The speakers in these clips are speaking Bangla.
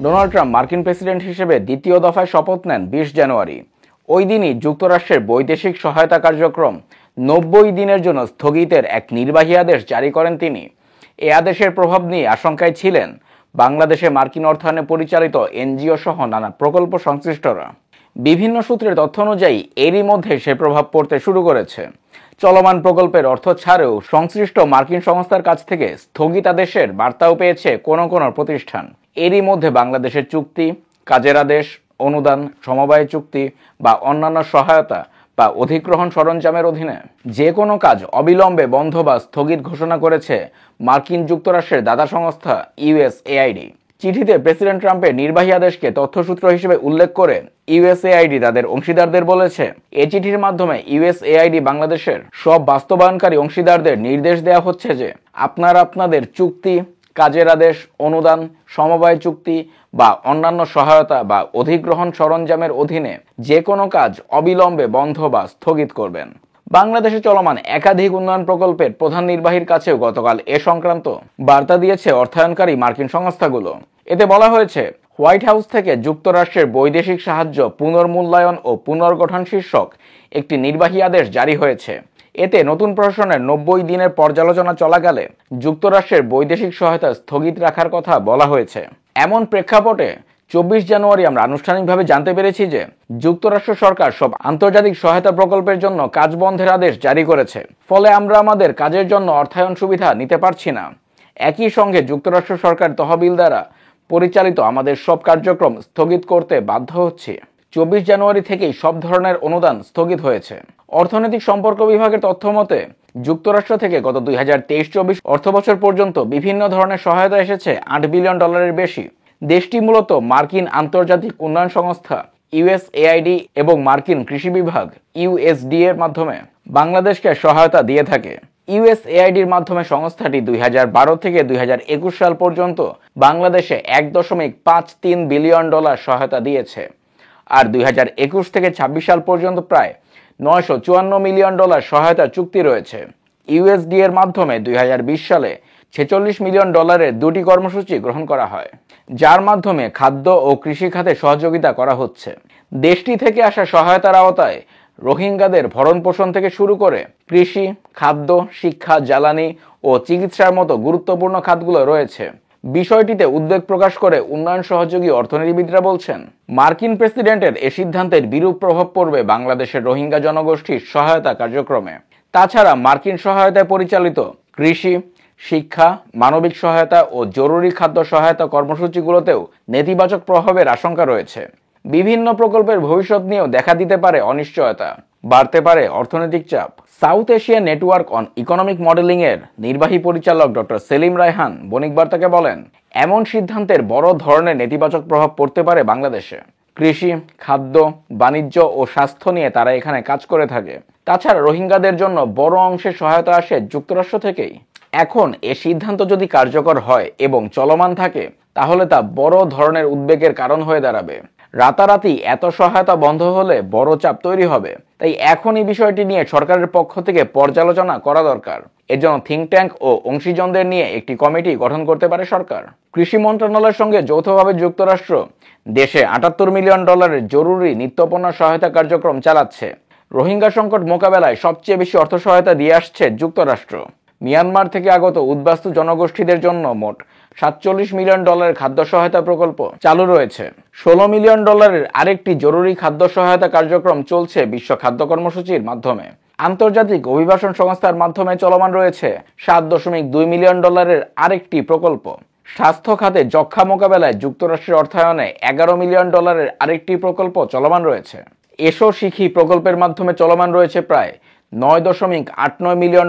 ডোনাল্ড ট্রাম্প মার্কিন প্রেসিডেন্ট হিসেবে দ্বিতীয় দফায় শপথ নেন 20 জানুয়ারি। ওই দিনই যুক্তরাষ্ট্রের বৈদেশিক সহায়তা কার্যক্রম 90 দিনের জন্য স্থগিতের এক নির্বাহী আদেশ জারি করেন তিনি। এই আদেশের প্রভাব নিয়ে আশঙ্কায় ছিলেন বাংলাদেশে মার্কিন অর্থায়নে পরিচালিত এনজিও সহ নানা প্রকল্প সংশ্লিষ্টরা। বিভিন্ন সূত্রের তথ্য অনুযায়ী এরই মধ্যে সে প্রভাব পড়তে শুরু করেছে। চলমান প্রকল্পের অর্থ ছাড়েও সংশ্লিষ্ট মার্কিন সংস্থার কাছ থেকে স্থগিতাদেশের বার্তাও পেয়েছে কোনো কোনো প্রতিষ্ঠান। এরই মধ্যে বাংলাদেশের চুক্তি, কাজের আদেশ, অনুদান, সমবায় চুক্তি বা অন্যান্য সহায়তা বা অধিগ্রহণ সরঞ্জামের অধীনে যে কোনো কাজ অবিলম্বে বন্ধ বা স্থগিত ঘোষণা করেছে মার্কিন যুক্তরাষ্ট্রের দাতা সংস্থা ইউএসএআইডি। চিঠিতে প্রেসিডেন্ট ট্রাম্পের নির্বাহী আদেশকে তথ্যসূত্র হিসেবে উল্লেখ করে ইউএসএআইডি তাদের অংশীদারদের বলেছে, এই চিঠির মাধ্যমে ইউএসএআইডি বাংলাদেশের সব বাস্তবায়নকারী অংশীদারদের নির্দেশ দেওয়া হচ্ছে যে আপনারা আপনাদের চুক্তি, কাজের আদেশ, অনুদান, সমবায় চুক্তি বা অন্যান্য সহায়তা বা অধিগ্রহণ সরঞ্জামের অধীনে যে কোনো কাজ অবিলম্বে বন্ধ বা স্থগিত করবেন। বাংলাদেশে চলমান একাধিক উন্নয়ন প্রকল্পের প্রধান নির্বাহীর কাছেও গতকাল এ সংক্রান্ত বার্তা দিয়েছে অর্থায়নকারী মার্কিন সংস্থাগুলো। এতে বলা হয়েছে, হোয়াইট হাউস থেকে যুক্তরাষ্ট্রের বৈদেশিক সাহায্য পুনর্মূল্যায়ন ও পুনর্গঠন শীর্ষক একটি নির্বাহী আদেশ জারি হয়েছে। এতে নতুন প্রশাসনের 90 দিনের পর্যালোচনা চলাকালে যুক্তরাষ্ট্রের বৈদেশিক সহায়তা স্থগিত রাখার কথা বলা হয়েছে। এমন প্রেক্ষাপটে 24 জানুয়ারি আমরা আনুষ্ঠানিকভাবে জানতে পেরেছি যে যুক্তরাষ্ট্র সরকার সব আন্তর্জাতিক সহায়তা প্রকল্পের জন্য কাজ বন্ধের আদেশ জারি করেছে। ফলে আমরা আমাদের কাজের জন্য অর্থায়ন সুবিধা নিতে পারছি না। একই সঙ্গে যুক্তরাষ্ট্র সরকার তহবিল দ্বারা পরিচালিত আমাদের সব কার্যক্রম স্থগিত করতে বাধ্য হচ্ছে। 24 জানুয়ারি থেকেই সব ধরনের অনুদান স্থগিত হয়েছে। অর্থনৈতিক সম্পর্ক বিভাগের তথ্য মতে যুক্তরাষ্ট্র থেকে গত 2023-24 অর্থবছর পর্যন্ত বিভিন্ন ধরনের সহায়তা এসেছে $8 বিলিয়ন বেশি। দেশটি মূলত মার্কিন আন্তর্জাতিক উন্নয়ন সংস্থা ইউএসএআইডি এবং মার্কিন কৃষি বিভাগ ইউএসডি এর মাধ্যমে বাংলাদেশকে সহায়তা দিয়ে থাকে। ইউএসএআইডির মাধ্যমে সংস্থাটি 2012 থেকে 2021 সাল পর্যন্ত বাংলাদেশে $1.53 বিলিয়ন সহায়তা দিয়েছে। আর 2021 থেকে 26 সাল পর্যন্ত প্রায় $954 মিলিয়ন সহায়তা চুক্তি রয়েছে। ইউএসডি এর মাধ্যমে 2020 সালে $46 মিলিয়ন দুটি কর্মসূচি গ্রহণ করা হয়, যার মাধ্যমে খাদ্য ও কৃষি খাতে সহযোগিতা করা হচ্ছে। দেশটি থেকে আসা সহায়তার আওতায় রোহিঙ্গাদের ভরণ পোষণ থেকে শুরু করে কৃষি, খাদ্য, শিক্ষা, জ্বালানি ও চিকিৎসার মতো গুরুত্বপূর্ণ খাতগুলো রয়েছে। বিষয়টিতে উদ্বেগ প্রকাশ করে উন্নয়ন সহযোগী অর্থনীতিবিদরা বলছেন, মার্কিন প্রেসিডেন্টের এ সিদ্ধান্তের বিরূপ প্রভাব পড়বে বাংলাদেশের রোহিঙ্গা জনগোষ্ঠীর সহায়তা কার্যক্রমে। তাছাড়া মার্কিন সহায়তায় পরিচালিত কৃষি, শিক্ষা, মানবিক সহায়তা ও জরুরি খাদ্য সহায়তা কর্মসূচিগুলোতেও নেতিবাচক প্রভাবের আশঙ্কা রয়েছে। বিভিন্ন প্রকল্পের ভবিষ্যৎ নিয়েও দেখা দিতে পারে অনিশ্চয়তা, বাড়তে পারে অর্থনৈতিক চাপ। South Asia network on economic modelling এর নির্বাহী পরিচালক ডক্টর সেলিম রায়হান বণিক বার্তাকে বলেন, এমন সিদ্ধান্তের বড় ধরনের নেতিবাচক প্রভাব পড়তে পারে বাংলাদেশে। কৃষি, খাদ্য, বাণিজ্য ও স্বাস্থ্য নিয়ে তারা এখানে কাজ করে থাকে। তাছাড়া রোহিঙ্গাদের জন্য বড় অংশের সহায়তা আসে যুক্তরাষ্ট্র থেকেই। এখন এ সিদ্ধান্ত যদি কার্যকর হয় এবং চলমান থাকে, তাহলে তা বড় ধরনের উদ্বেগের কারণ হয়ে দাঁড়াবে। রাতারাতি এত সহায়তা বন্ধ হলে বড় চাপ তৈরি হবে। তাই এখন এই বিষয়টি নিয়ে সরকারের পক্ষ থেকে পর্যালোচনা করা দরকার। এজন্য থিঙ্ক ট্যাঙ্ক ও অংশীজনদের নিয়ে একটি কমিটি গঠন করতে পারে সরকার। কৃষি মন্ত্রণালয়ের সঙ্গে যৌথভাবে যুক্তরাষ্ট্র দেশে $78 মিলিয়ন জরুরি নিত্যপণ্য সহায়তা কার্যক্রম চালাচ্ছে। রোহিঙ্গা সংকট মোকাবেলায় সবচেয়ে বেশি অর্থ সহায়তা দিয়ে আসছে যুক্তরাষ্ট্র। মিয়ানমার থেকে আগত উদ্বাস্তু জনগোষ্ঠীদের জন্য মোট $47 মিলিয়ন খাদ্য সহায়তা প্রকল্প চালু রয়েছে। $16 মিলিয়ন আরেকটি জরুরি খাদ্য সহায়তা কার্যক্রম চলছে বিশ্ব খাদ্য কর্মসূচির মাধ্যমে। আন্তর্জাতিক অভিবাসন সংস্থার মাধ্যমে চলমান রয়েছে $7.2 মিলিয়ন আরেকটি প্রকল্প। স্বাস্থ্য খাতে যক্ষ্মা মোকাবেলায় যুক্তরাষ্ট্রের অর্থায়নে $11 মিলিয়ন আরেকটি প্রকল্প চলমান রয়েছে। এসো শিখি প্রকল্পের মাধ্যমে চলমান রয়েছে প্রায় $9.89 মিলিয়ন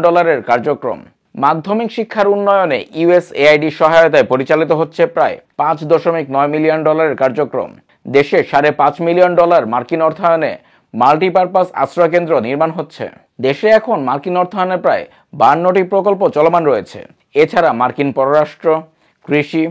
কার্যক্রম। মাধ্যমিক শিক্ষার উন্নয়নে ইউএসএআইডি সহায়তায় পরিচালিত হচ্ছে প্রায় $5.9 মিলিয়ন কার্যক্রম। দেশে $5.5 মিলিয়ন মার্কিন অর্থায়নে মাল্টিপারপাস আশ্রয় কেন্দ্র নির্মাণ হচ্ছে। দেশে এখন মার্কিন অর্থায়নে প্রায় 52টি প্রকল্প চলমান রয়েছে। এছাড়া মার্কিন পররাষ্ট্র, কৃষি,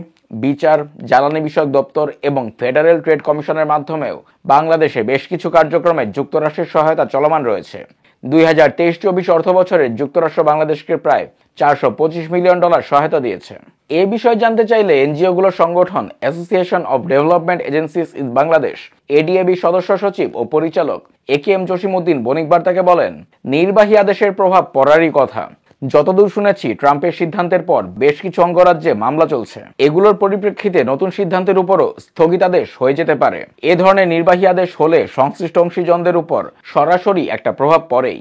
বিচার, জ্বালানি বিষয়ক দপ্তর এবং ফেডারেল ট্রেড কমিশনের মাধ্যমেও বাংলাদেশে বেশ কিছু কার্যক্রমে যুক্তরাষ্ট্রের সহায়তা চলমান রয়েছে। 2023-24 অর্থ বছরে যুক্তরাষ্ট্র বাংলাদেশকে প্রায় $425 মিলিয়ন সহায়তা দিয়েছে। এ বিষয়ে জানতে চাইলে এনজিওগুলোর সংগঠন association of development agencies in Bangladesh ADAB সদস্য সচিব ও পরিচালক একেএম জসিমউদ্দিন বণিক বার্তাকে বলেন, নির্বাহী আদেশের প্রভাব পড়ারই কথা। যতদূর শুনেছি, ট্রাম্পের সিদ্ধান্তের পর বেশ কিছু অঙ্গরাজ্যে মামলা চলছে। এগুলোর পরিপ্রেক্ষিতে নতুন সিদ্ধান্তের উপরও স্থগিতাদেশ হয়ে যেতে পারে। এ ধরনের নির্বাহী আদেশ হলে সংশ্লিষ্ট অংশীজনদের উপর সরাসরি একটা প্রভাব পড়েই।